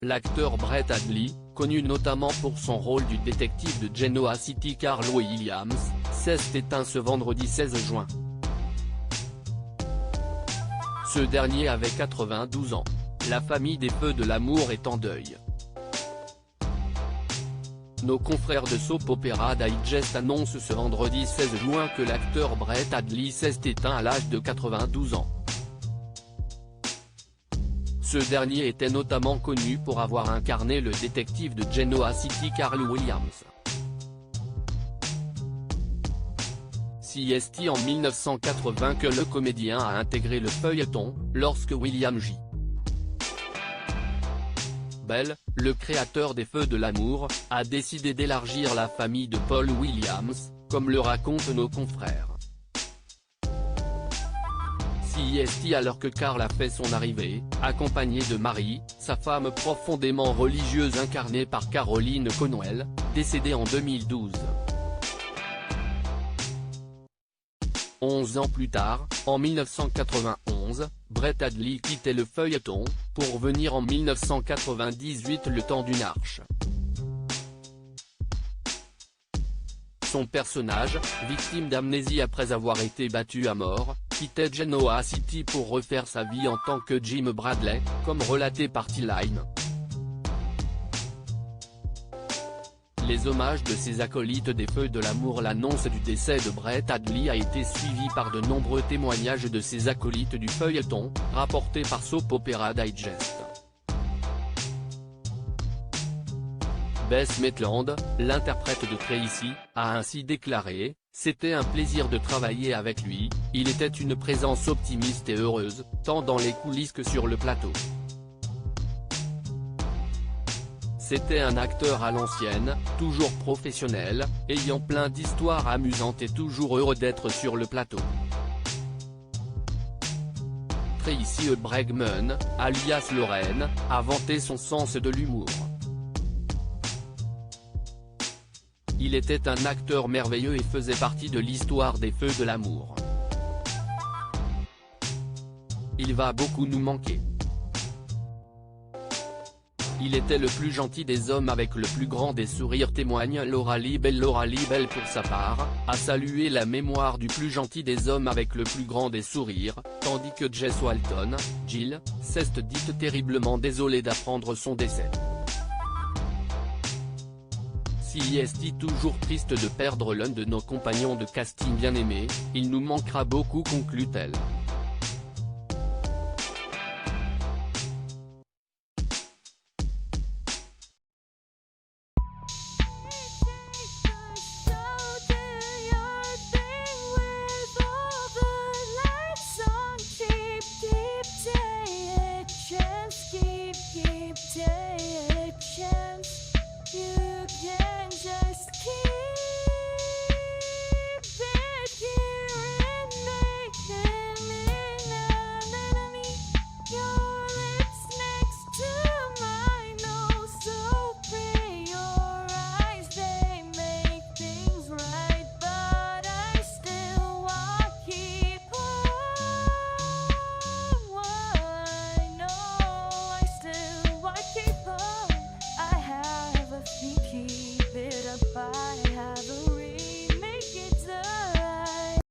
L'acteur Brett Hadley, connu notamment pour son rôle du détective de Genoa City Carl Williams, s'est éteint ce vendredi 16 juin. Ce dernier avait 92 ans. La famille des Feux de l'amour est en deuil. Nos confrères de Soap Opera Digest annoncent ce vendredi 16 juin que l'acteur Brett Hadley s'est éteint à l'âge de 92 ans. Ce dernier était notamment connu pour avoir incarné le détective de Genoa City Carl Williams. C'est en 1980 que le comédien a intégré le feuilleton, lorsque William J. Bell, le créateur des Feux de l'amour, a décidé d'élargir la famille de Paul Williams, comme le racontent nos confrères. C'est alors que Carl a fait son arrivée, accompagné de Mary, sa femme profondément religieuse incarnée par Caroline Conwell, décédée en 2012. 11 ans plus tard, en 1991, Brett Hadley quittait le feuilleton, pour venir en 1998 le temps d'une arche. Son personnage, victime d'amnésie après avoir été battu à mort, quittait Genoa City pour refaire sa vie en tant que Jim Bradley, comme relaté par T-Line. Les hommages de ses acolytes des Feux de l'amour. L'annonce du décès de Brett Hadley a été suivie par de nombreux témoignages de ses acolytes du feuilleton, rapportés par Soap Opera Digest. Bess Maitland, l'interprète de Tracy, a ainsi déclaré: « C'était un plaisir de travailler avec lui, il était une présence optimiste et heureuse, tant dans les coulisses que sur le plateau. C'était un acteur à l'ancienne, toujours professionnel, ayant plein d'histoires amusantes et toujours heureux d'être sur le plateau. » Tracy Bregman, alias Lorraine, a vanté son sens de l'humour. Il était un acteur merveilleux et faisait partie de l'histoire des Feux de l'amour. Il va beaucoup nous manquer. Il était le plus gentil des hommes avec le plus grand des sourires, témoigne Laura Lee Bell. Laura Lee Bell pour sa part, a salué la mémoire du plus gentil des hommes avec le plus grand des sourires, tandis que Jess Walton, Jill, s'est dite terriblement désolée d'apprendre son décès. C'est toujours triste de perdre l'un de nos compagnons de casting bien-aimés, il nous manquera beaucoup, conclut-elle.